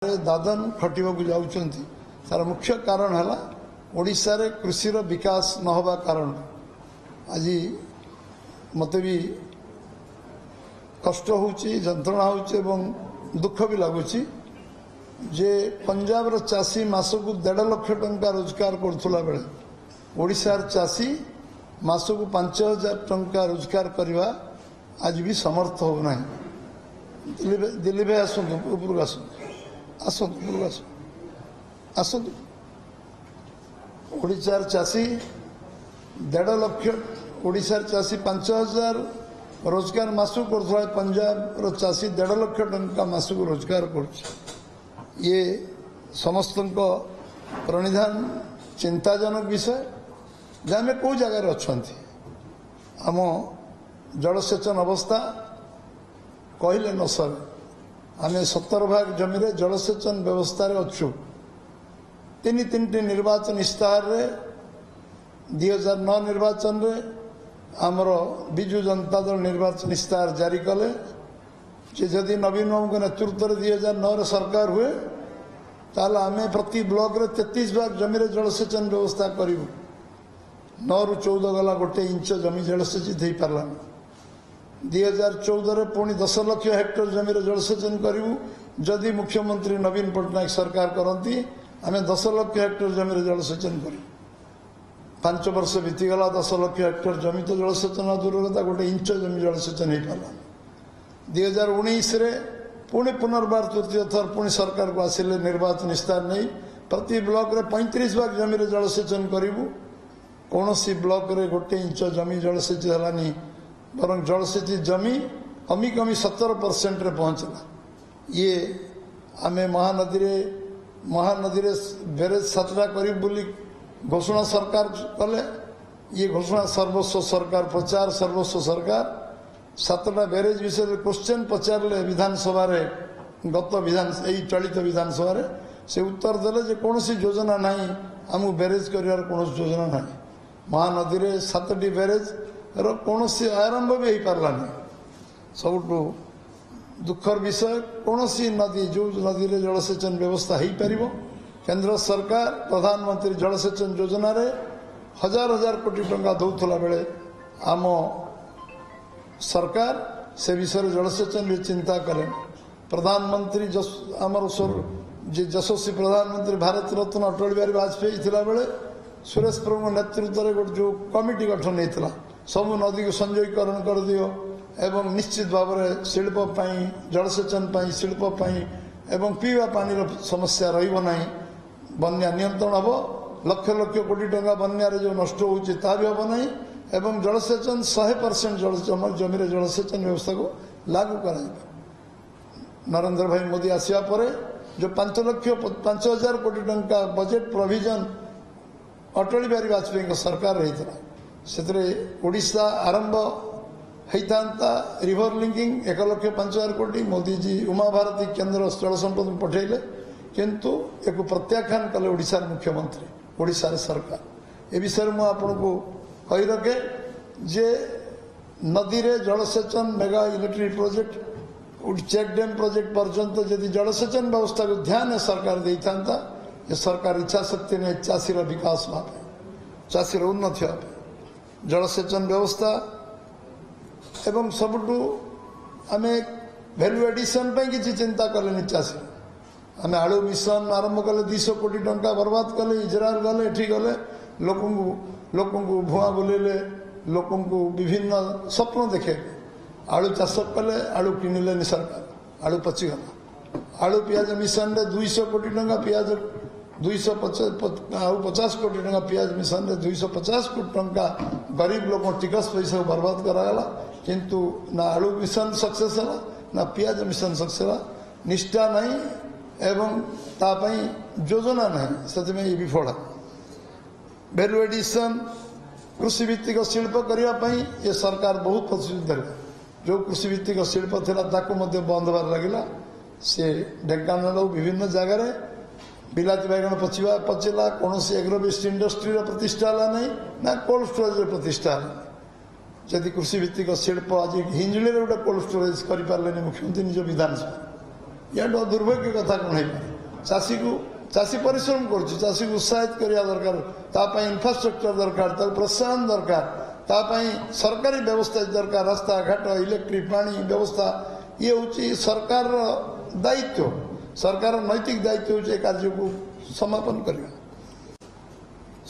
दादन खटिबा को जाउछंती तार मुख्य कारण है ओडिशा रे कृषि रो विकास न होबा कारण आज मते भी कष्ट होउची जंत्रणा होउची एवं दुख भी लगुची जे पंजाब रो चासी मासकु 1.5 लाख टंका रोजगार करथुला बेले ओडिशार चासी मासकु 5,000 टंका रोजगार करवा आज भी समर्थ हो नहीं। दिल्ली में आसतु ऊपर आसतु ओडिशार चासी 1.5 लाख ओडिशार चासी 5,000 रोजगार मासु कर पंजाब रो चासी 1.5 लाख टंका मासु रोजगार कर ये समस्त प्रणिधान चिंताजनक विषय जहाँ कौ जगार अच्छा आम जलसेचन अवस्था कहले न सर आम 70 भाग जमी जलसेचन व्यवस्था अच्छु तीन निर्वाचन इस्ताहार 2009 निर्वाचन रे आमर विजु जनता दल निर्वाचन इस्ताहार जारी कले जदि नवीन बाबू नेतृत्व 2009 सरकार हुए ताल आम प्रति ब्लॉक रे 33 भाग जमी जलसेचन व्यवस्था करूँ 9 रु 14 गला गोटे इंच जमी जलसेचित हो पारा 2014 पुणी 10 लाख हेक्टर जमी जलसेचन करूँ जदि मुख्यमंत्री नवीन पट्टनायक सरकार करती आम 10 लाख हेक्टर जमी जलसेचन करूँ 5 वर्ष बीतीगला 10 लाख हेक्टर जमी तो जलसेचन दूर कथा गोटे इंच जमी जलसेचन हो पारा 2019 पुणी पुनर्बार तृतीय थर पुणी सरकार को आसिले निर्वाचन इस्तार नहीं प्रति ब्लॉक रे 35 भाग जमी जलसेचन करूँ कौन सी ब्लॉक रे गोटे इंच जमी जलसेचित है बर जलसेचित जमी कमी कमी 70% रे पहुंचला ये आम महानदी बेरेज 7टा करी घोषणा सरकार कले ये घोषणा सर्वस्व सरकार प्रचार सर्वस्व सरकार 7टा बेरेज विषय क्वेश्चन पचारे विधानसभा गत चलित विधानसभा से उत्तर देले जे कौन सी योजना नहीं आम बेरेज कर कौन योजना ना महानदी 7टी बेरेज कौन सी आरंभ भी हो पारानी सब दुखर विषय कौन सी नदी जो नदी रे जलसेचन व्यवस्था हो पार केंद्र सरकार प्रधानमंत्री जलसेचन योजना रे हजार हजार कोटी टंका दौला बेले आम सरकार से विषय जलसेचन भी चिंता करें प्रधानमंत्री आमर यशस्वी प्रधानमंत्री भारत रत्न अटल बिहारी वाजपेयी थिला बेले सुरेश प्रभु नेतृत्व में गोटे जो कमिटी गठन होता सब नदी को संजयीकरण कर दियो एवं निश्चित भाव में शिल्प जलसेचन शिल्प एवं पीवा पानी समस्या रही बन्या नियंत्रण हम लक्ष लक्ष कोटी टंका बन्या जो नष्ट होता भी हम ना एवं जलसेचन 100% जमी जलसेचन व्यवस्था को लागू कर नरेंद्र भाई मोदी आसिया पर जो 5,000 कोटी टंका बजेट प्रोविजन अटल बिहारी वाजपेयी सरकार रही से ओडिशा आरंभ होता रिवर लिंकिंग 1,05,000 कोटी मोदी जी उमा भारती केंद्र जल संपद पठेले किंतु एक प्रत्याख्यान कले ओडिशार मुख्यमंत्री ओडिशार सरकार ए विषय में आपन को कही रखे जे नदी रे जलसेचन mega electric project check dam project पर्यंत यदि जलसेचन व्यवस्था को ध्यान सरकार दे था ये सरकार इच्छा शक्ति ने चाषी विकास चाषी उन्नति जलसेचन व्यवस्था एवं सबुठू आम भैल्यू एडिशन किसी चिंता कले चाषी आम आलू मिशन आरंभ कले 200 कोटी टंका बर्बाद कले इजराइल गले एठी गले लोक भुआ बुलेले लोक विभिन्न स्वप्न देखे आलू चाष कले आलू किणिले सरकार आलू पचिगला आलू पियाज मिशन रे 200 कोटी टंका पियाज 250 कोटी टंका पियाज मिशन रे 250 कोटी टंका गरीब लोक टिकस पैसा बर्बाद करागला किंतु ना आलू मिशन सक्सेस है ना पियाज मिशन सक्सेस निष्ठा नहीं एवं तापाई योजना नहीं से विफल वैल्यू एडिशन कृषि भित्तिक शिल्प करने ये सरकार बहुत प्रतिश्रुति देला जो कृषि भित्तिक शिल्प था बंद होबार लगे से ढेंकानाल विभिन्न जगार बिलाती बैगण पचिला कौन एग्रो बेस्ड इंडस्ट्री प्रतिष्ठा है नहीं ना कोल्ड स्टोरेज प्रतिष्ठा है जदि कृषि भित्तिक शिल्प आज हिंजली गोटे कोल्ड स्टोरेज कर मुख्यमंत्री निज विधानसभा या दुर्भाग्य कथा कौन हो चाषी परिश्रम करुच्ची चाषी को उत्साहित करने दरकार तापाई इंफ्रास्ट्रक्चर दरकार प्रोत्साहन दरकार तापाई सरकारी व्यवस्था दरकार रास्ता घाट इलेक्ट्रिक पानी व्यवस्था ये हूँ सरकार दायित्व सरकार नैतिक दायित्व हूँ कार्य को समापन करवा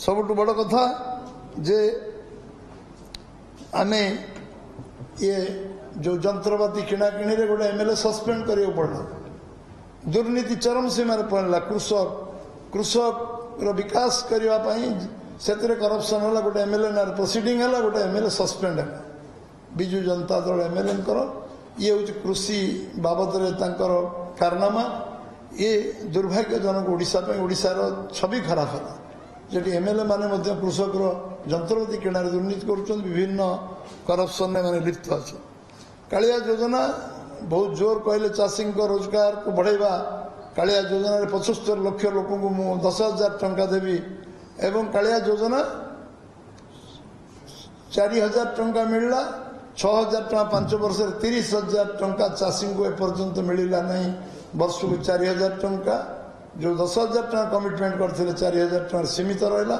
सबुठ बड़ कथा जे आमे ये जो जंत्रपाती किणाकिणी रे गोटे एमएलए सस्पेंड करियो पड़ला दुर्नीति चरम सीमार पड़ला कृषक विकास करने से करप्शन है गोटे एमएलए ना प्रोसीडिंग है गोटे एमएलए सस्पेंड है विजु जनता दल एमएलए ये हूँ कृषि बाबद कारनामा ये दुर्भाग्यजनक ओडिशार छवि खराब है जेटी एमएलए माने कृषक जंत्रपाती किणार दुर्नीति कर विभिन्न करप्शन में लिप्त अच्छे कालिया योजना बहुत जोर कहले चाषी रोजगार को बढ़ेवा कालिया योजना 75 लाख लोक को 10,000 टंका देवी एवं कालिया योजना 4,000 टंका मिलला 6,000 टंका 5 वर्ष 30,000 टंका चाषी को एपर्यंत मिलला नहीं वर्ष को 4,000 टंका जो 10,000 टंका कमिटमेंट करते 4,000 टंका सीमित रहा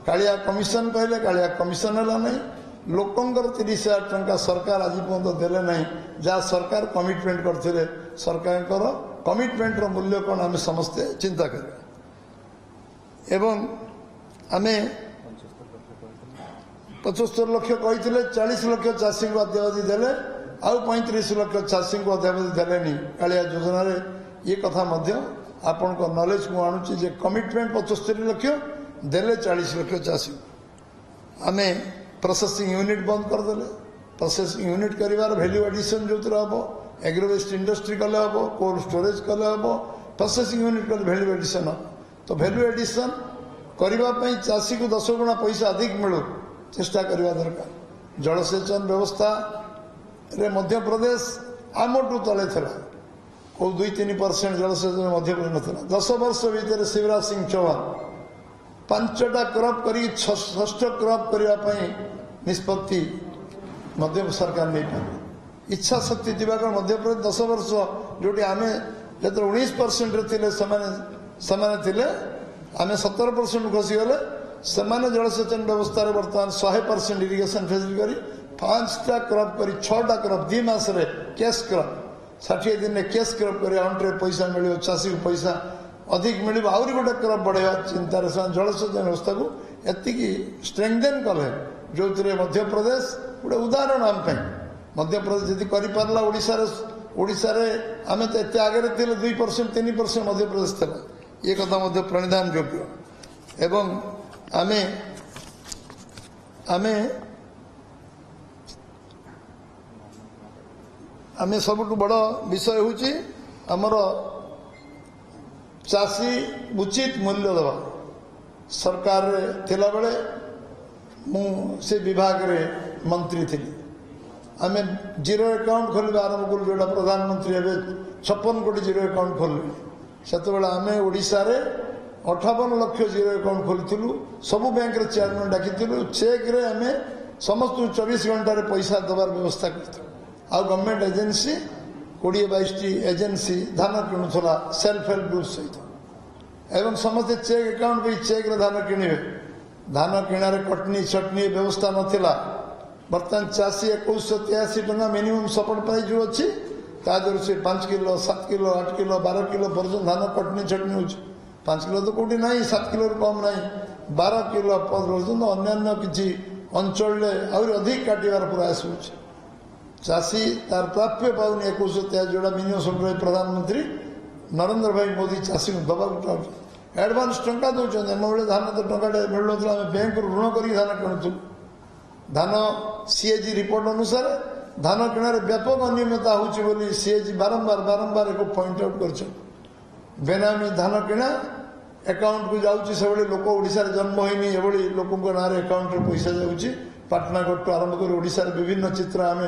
कालिया कमिशन कहले कालिया कमिशन है नहीं लोकंर 30,000 टंका सरकार आज पर्यटन देले नहीं जहाँ सरकार कमिटमेंट करते सरकार कमिटमेंट मूल्य कौन आम समस्ते चिंता कर आम 75 लाख कहते 40 लाख चाषी को अद्यावधि देले आउ 35 लाख चाषी को अद्यावधि देले कालिया योजना रे ये कथा आपण को नॉलेज को आणुची जे कमिटमेंट 75 लाख देले 40 लाख चाषी आम प्रोसेसिंग यूनिट बंद करदे प्रोसेसिंग यूनिट कर वैल्यू एडिशन जो हम एग्रोवेस्ट इंडस्ट्री कले हम कोल्ड स्टोरेज कले हम प्रोसेसिंग यूनिट कले वैल्यू एडिशन हम तो वैल्यू एडिशन करने चाषी को 10 गुणा पैसा अधिक मिलू चेष्टा करवा दरकार जलसेचन व्यवस्था रे मध्य प्रदेश आमठू तले था को 2-3% जलसेचन मध्य प्रदेश ना 10 वर्ष भितर शिवराज सिंह चौहान 5टा क्रॉप करी 6ठ क्रॉप करने निष्पत्ति मध्य सरकार नहीं पाए इच्छा शक्ति थी मध्य प्रदेश 10 वर्ष जो आम जो 19% आम 17% खसीगले से जलसेचन व्यवस्था बर्तमान 100% इरिगेशन फैसिलिटी करी 5टा क्रॉप करी 6टा क्रॉप 2 मास कैश क्रॉप 60 दिन में कैश क्रॉप कर अकाउंट पैसा मिले चाषी को पैसा अधिक मिल आहरी गोटे क्रॉप बढ़ेगा चिंतार जलसेचन व्यवस्था को एति स्ट्रेंथेन कले जो मध्य प्रदेश गोटे उदाहरण आम मध्य प्रदेश जी करपारा ओडिशा आम तो एत आगे थे 2% 3% मध्य प्रदेश था ये कथा प्रणिधान योग्य एवं आमे आमे आमे सबुठ बड़ विषय हूँ आमर चाषी उचित मूल्य दवा सरकार थिला बेले मु से विभाग रे मंत्री थी आम जीरो अकाउंट खोलवा आरंभ कलु जो प्रधानमंत्री ए 56 कोटी जीरो अकाउंट खोलु से आम ओडिशा रे 58 लाख जीरो अकाउंट खोलु सबू बैंक रे चेयरमैन डाकी चेक रे आम समस्त 24 घंटा पैसा दबार व्यवस्था कर गवर्नमेंट एजेंसी 20-22 एजेंसी धान किणुला सेल्फ हेल्प ग्रुप सहित एवं समस्त चेक अकाउंट भी चेक रे धान किणे धान किणार कटनी चटनी व्यवस्था नथिला बर्तमान चाषी 2183 टंका मिनिमम सपोर्ट प्राइस जो अच्छी तादर से 5 किलो 7 किलो 8 किलो 12 किलो पर्यटन धान कटनी चटनी हो 5 किलो तो कौटी ना 7 किलो कम ना 12 किलो पर्यटन अन्य किसी अंचल अधिक काटार प्रयास हो चाषी तार प्राप्य पाऊनी 2183 जोड़ा मिनिमम सपोर्ट प्रधानमंत्री नरेंद्र भाई मोदी चाषी को दबा एडवांस टंका दौरान एम बेले धान तो टंका मिलून आम बैंक ऋण कर धान किणुलु धान सीएजी रिपोर्ट अनुसार धान किणार व्यापक अनियमितता होची बोली सीएजी बारंबार एक पॉइंट आउट कर बेनामी धान किणा अकाउंट को जाऊँगी से लोक ओडिशा जन्म होनी एभली लोक ना अकाउंट पैसा जाऊँगी पाटनागढ़ टू आरंभ कर ओडिशा विभिन्न चित्र आम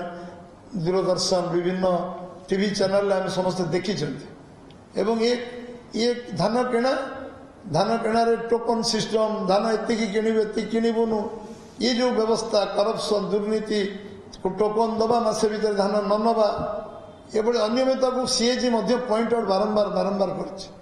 दूरदर्शन विभिन्न टीवी चैनल आम समस्त देखी एवं ये धान किणार टोकन सिस्टम धान एति किणुनु ये जो व्यवस्था करप्शन दुर्नीति टोकन दबा मासे भीतर धान न नवा ये अनियमितता को सीएजी पॉइंट आउट बारंबार कर